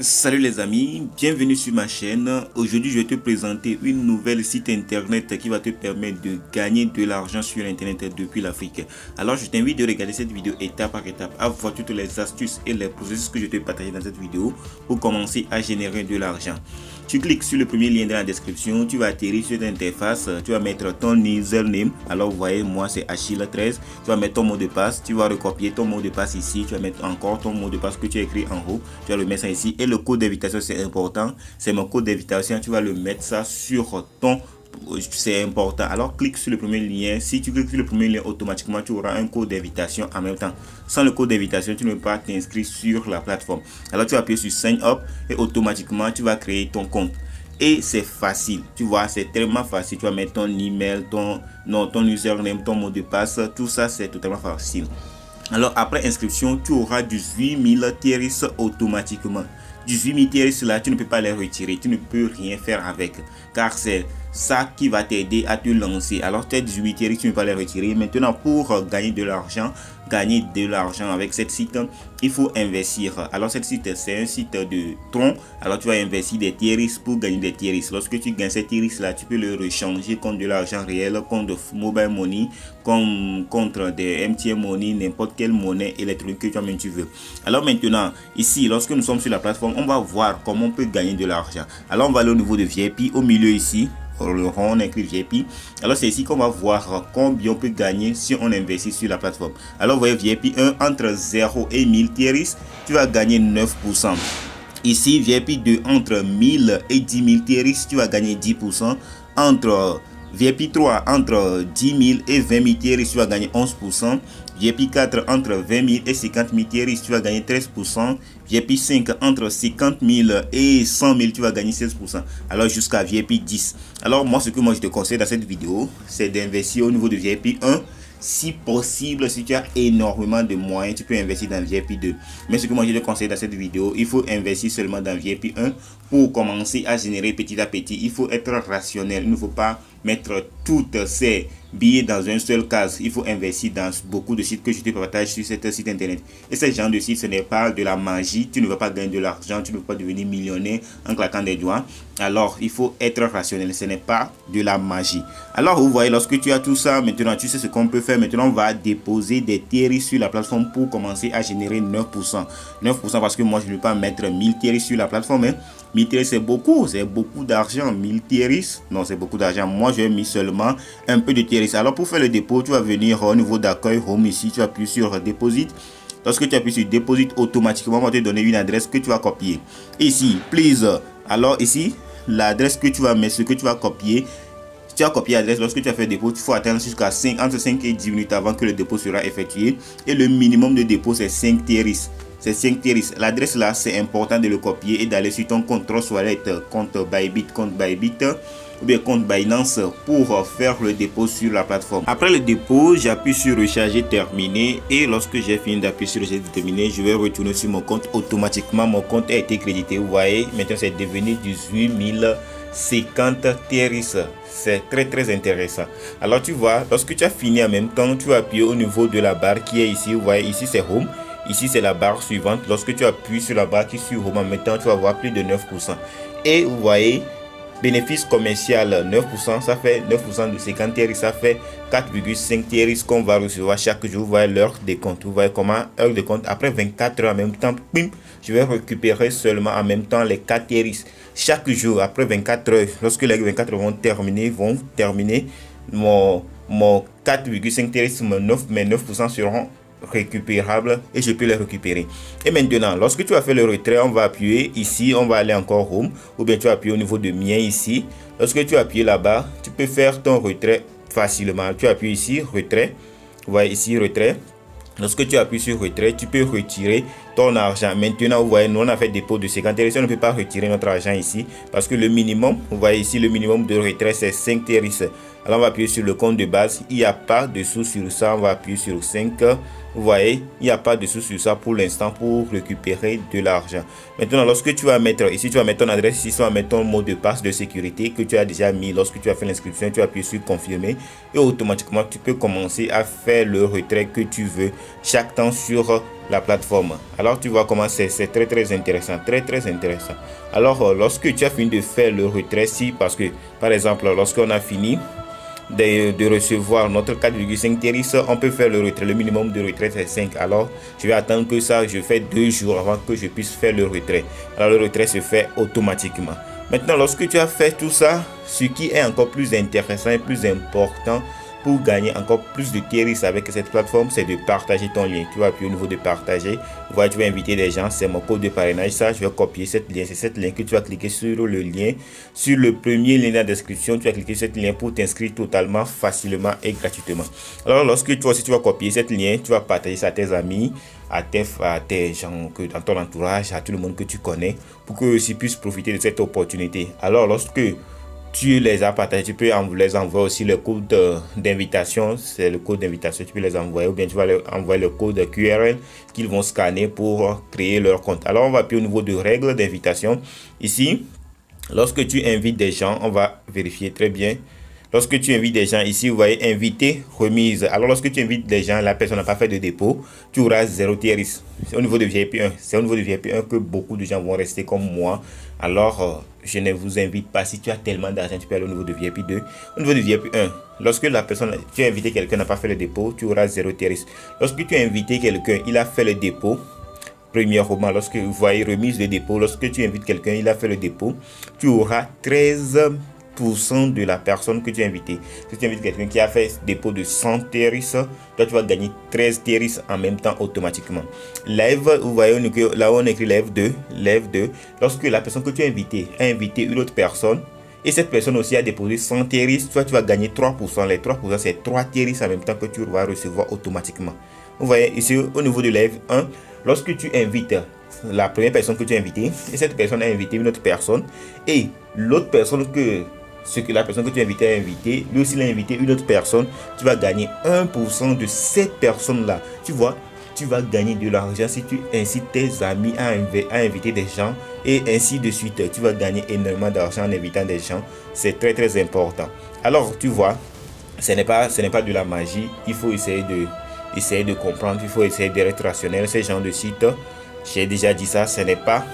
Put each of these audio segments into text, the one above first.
Salut les amis, bienvenue sur ma chaîne. Aujourd'hui je vais te présenter une nouvelle site internet qui va te permettre de gagner de l'argent sur internet depuis l'Afrique. Alors je t'invite de regarder cette vidéo étape par étape, à voir toutes les astuces et les processus que je te partage dans cette vidéo pour commencer à générer de l'argent. Tu cliques sur le premier lien dans la description, tu vas atterrir sur l'interface, tu vas mettre ton username. Alors vous voyez, moi c'est Achille13, tu vas mettre ton mot de passe, tu vas recopier ton mot de passe ici, tu vas mettre encore ton mot de passe que tu as écrit en haut, tu vas le mettre ça ici. Et le code d'invitation c'est important, c'est mon code d'invitation, tu vas le mettre ça sur ton, c'est important. Alors clique sur le premier lien. Si tu cliques sur le premier lien, automatiquement tu auras un code d'invitation en même temps. Sans le code d'invitation, tu ne peux pas t'inscrire sur la plateforme. Alors tu vas appuyer sur sign up et automatiquement tu vas créer ton compte. Et c'est facile, tu vois, c'est tellement facile. Tu vas mettre ton email, ton nom, ton username, ton mot de passe, tout ça c'est totalement facile. Alors après inscription, tu auras 18 000 TRX automatiquement. 18 000 TRX là, tu ne peux pas les retirer, tu ne peux rien faire avec, car c'est ça qui va t'aider à te lancer. Alors tu as 18 TRX, tu ne peux pas les retirer. Maintenant, pour gagner de l'argent avec cette site, il faut investir. Alors cette site c'est un site de tronc. Alors tu vas investir des TRX pour gagner des TRX. Lorsque tu gagnes ces TRX là, tu peux le rechanger contre de l'argent réel, contre mobile money, contre des MTN money, n'importe quelle monnaie électronique que toi-même tu veux. Alors maintenant, ici, lorsque nous sommes sur la plateforme, on va voir comment on peut gagner de l'argent. Alors on va aller au niveau de VIP, au milieu ici. Le rond, on écrit VIP. Alors c'est ici qu'on va voir combien on peut gagner si on investit sur la plateforme. Alors vous voyez, VIP 1 entre 0 et 1000 TRX, tu vas gagner 9%. Ici VIP 2 entre 1000 et 10 000 TRX, tu vas gagner 10%. Entre VIP 3 entre 10 000 et 20 000 TRX, tu vas gagner 11%. VIP 4 entre 20 000 et 50 000 TRX, tu vas gagner 13%. VIP 5 entre 50 000 et 100 000, tu vas gagner 16%. Alors jusqu'à VIP 10. Alors moi, ce que je te conseille dans cette vidéo, c'est d'investir au niveau de VIP 1. Si possible, si tu as énormément de moyens, tu peux investir dans VIP 2. Mais ce que moi je te conseille dans cette vidéo, il faut investir seulement dans VIP 1 pour commencer à générer petit à petit. Il faut être rationnel. Il ne faut pas mettre toutes ces billets dans un seul case. Il faut investir dans beaucoup de sites que je te partage sur cet site internet. Et ce genre de site, ce n'est pas de la magie. Tu ne vas pas gagner de l'argent, tu ne vas pas devenir millionnaire en claquant des doigts. Alors, il faut être rationnel. Ce n'est pas de la magie. Alors, vous voyez, lorsque tu as tout ça, maintenant, tu sais ce qu'on peut faire. Maintenant, on va déposer des TRX sur la plateforme pour commencer à générer 9%. 9% parce que moi, je ne vais pas mettre 1000 TRX sur la plateforme. Hein. 1000 TRX, c'est beaucoup d'argent. 1000 TRX, non, c'est beaucoup d'argent. Moi, j'ai mis seulement un peu de TRX. Alors, pour faire le dépôt, tu vas venir au niveau d'accueil, home ici, tu appuies sur Deposit. Lorsque tu appuies sur Deposit, automatiquement, on va te donner une adresse que tu vas copier. Ici, please. Alors, ici, l'adresse que tu vas mettre, ce que tu vas copier. Si tu as copié l'adresse, lorsque tu as fait le dépôt, il faut attendre jusqu'à entre 5 et 10 minutes avant que le dépôt sera effectué. Et le minimum de dépôt, c'est 5 TRX. C'est 5 TRX. L'adresse là, c'est important de le copier et d'aller sur ton compte Trust Wallet, compte Bybit, ou bien compte Binance pour faire le dépôt sur la plateforme. Après le dépôt, j'appuie sur recharger terminé et lorsque j'ai fini d'appuyer sur recharger terminé, je vais retourner sur mon compte. Automatiquement, mon compte a été crédité. Vous voyez, maintenant c'est devenu 18 050 TRX. C'est très intéressant. Alors tu vois, lorsque tu as fini en même temps, tu vas appuyer au niveau de la barre qui est ici. Vous voyez, ici c'est Home. Ici, c'est la barre suivante. Lorsque tu appuies sur la barre qui est sur Home, maintenant, tu vas voir plus de 9%. Et vous voyez, bénéfice commercial 9%, ça fait 9% de 50 TRX, ça fait 4,5 TRX qu'on va recevoir chaque jour. Vous voyez l'heure de compte. Vous voyez comment heure de compte. Après 24 heures en même temps, pim, je vais récupérer seulement en même temps les 4 TRX. Chaque jour, après 24 heures, lorsque les 24 heures vont terminer, mon 4,5 TRX, mes 9% seront récupérable et je peux les récupérer. Et maintenant, lorsque tu as fait le retrait, on va appuyer ici, on va aller encore Home, ou bien tu vas appuyer au niveau de mien ici. Lorsque tu appuies là-bas, tu peux faire ton retrait facilement. Tu appuies ici, retrait. Vous voyez ici, retrait. Lorsque tu appuies sur retrait, tu peux retirer ton argent. Maintenant, vous voyez, nous on a fait dépôt de 50 TRX. On ne peut pas retirer notre argent ici parce que le minimum, vous voyez ici, le minimum de retrait c'est 5 TRX. Alors on va appuyer sur le compte de base. Il n'y a pas de sous sur ça. On va appuyer sur 5 Vous voyez, il n'y a pas de souci sur ça pour l'instant pour récupérer de l'argent. Maintenant, lorsque tu vas mettre ici, tu vas mettre ton adresse ici, tu vas mettre ton mot de passe de sécurité que tu as déjà mis lorsque tu as fait l'inscription, tu appuies sur confirmer et automatiquement tu peux commencer à faire le retrait que tu veux chaque temps sur la plateforme. Alors tu vois comment c'est très intéressant, très intéressant. Alors lorsque tu as fini de faire le retrait, si parce que par exemple lorsqu'on a fini de recevoir notre 4,5 TRX, on peut faire le retrait. Le minimum de retrait c'est 5. Alors je vais attendre que ça, je fais 2 jours avant que je puisse faire le retrait. Alors le retrait se fait automatiquement. Maintenant, lorsque tu as fait tout ça, ce qui est encore plus intéressant et plus important pour gagner encore plus de TRX avec cette plateforme, c'est de partager ton lien. Tu vas appuyer au niveau de partager. Voilà, tu vas inviter des gens. C'est mon code de parrainage. Ça, je vais copier cette lien. C'est cette lien que tu vas cliquer sur le lien. Sur le premier lien de la description, tu vas cliquer sur ce lien pour t'inscrire totalement, facilement et gratuitement. Alors, lorsque toi aussi tu vas copier cette lien, tu vas partager ça à tes amis, à tes gens que dans ton entourage, à tout le monde que tu connais, pour qu'eux aussi puissent profiter de cette opportunité. Alors, lorsque tu les as partagés, tu peux les envoyer aussi le code d'invitation. C'est le code d'invitation, tu peux les envoyer, ou bien tu vas leur envoyer le code QRL qu'ils vont scanner pour créer leur compte. Alors on va appuyer au niveau de règles d'invitation. Ici, lorsque tu invites des gens, on va vérifier très bien. Lorsque tu invites des gens, ici, vous voyez, inviter, remise. Alors, lorsque tu invites des gens, la personne n'a pas fait de dépôt, tu auras 0 TRX. C'est au niveau de VIP 1. C'est au niveau de VIP 1 que beaucoup de gens vont rester comme moi. Alors, je ne vous invite pas. Si tu as tellement d'argent, tu peux aller au niveau de VIP 2. Au niveau de VIP 1, lorsque la personne, tu as invité quelqu'un, n'a pas fait le dépôt, tu auras 0 TRX. Lorsque tu as invité quelqu'un, il a fait le dépôt. Premièrement, lorsque vous voyez remise de dépôt, lorsque tu invites quelqu'un, il a fait le dépôt, tu auras 13% de la personne que tu as invité. Si tu invites quelqu'un qui a fait dépôt de 100 TRX, toi tu vas gagner 13 TRX en même temps automatiquement. Live, vous voyez là où on écrit live 2, lorsque la personne que tu as invité a invité une autre personne et cette personne aussi a déposé 100 TRX, toi tu vas gagner 3%. Les 3% c'est 3 TRX en même temps que tu vas recevoir automatiquement. Vous voyez ici au niveau de live 1, lorsque tu invites la première personne que tu as invitée et cette personne a invité une autre personne et l'autre personne la personne que tu as invité a invité, lui aussi l'a invité une autre personne, tu vas gagner 1% de cette personne-là. Tu vois, tu vas gagner de l'argent si tu incites tes amis à inviter des gens et ainsi de suite. Tu vas gagner énormément d'argent en invitant des gens. C'est très important. Alors, tu vois, ce n'est pas de la magie. Il faut essayer de comprendre, il faut essayer d'être rationnel. Ces gens de sites, j'ai déjà dit ça, ce n'est pas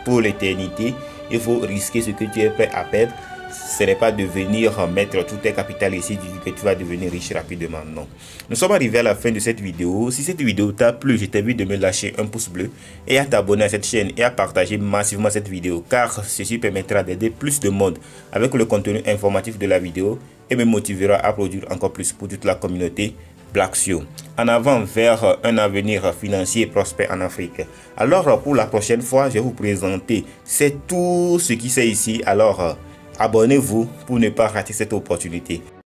pour l'éternité. Il faut risquer ce que tu es prêt à perdre. Ce n'est pas de venir mettre tout tes capital ici que tu vas devenir riche rapidement. Non. Nous sommes arrivés à la fin de cette vidéo. Si cette vidéo t'a plu, je t'invite de me lâcher un pouce bleu et à t'abonner à cette chaîne et à partager massivement cette vidéo car ceci permettra d'aider plus de monde avec le contenu informatif de la vidéo et me motivera à produire encore plus pour toute la communauté Blacksio. En avant vers un avenir financier prospère en Afrique. Alors pour la prochaine fois, je vais vous présenter tout ce qui c'est ici. Alors abonnez-vous pour ne pas rater cette opportunité.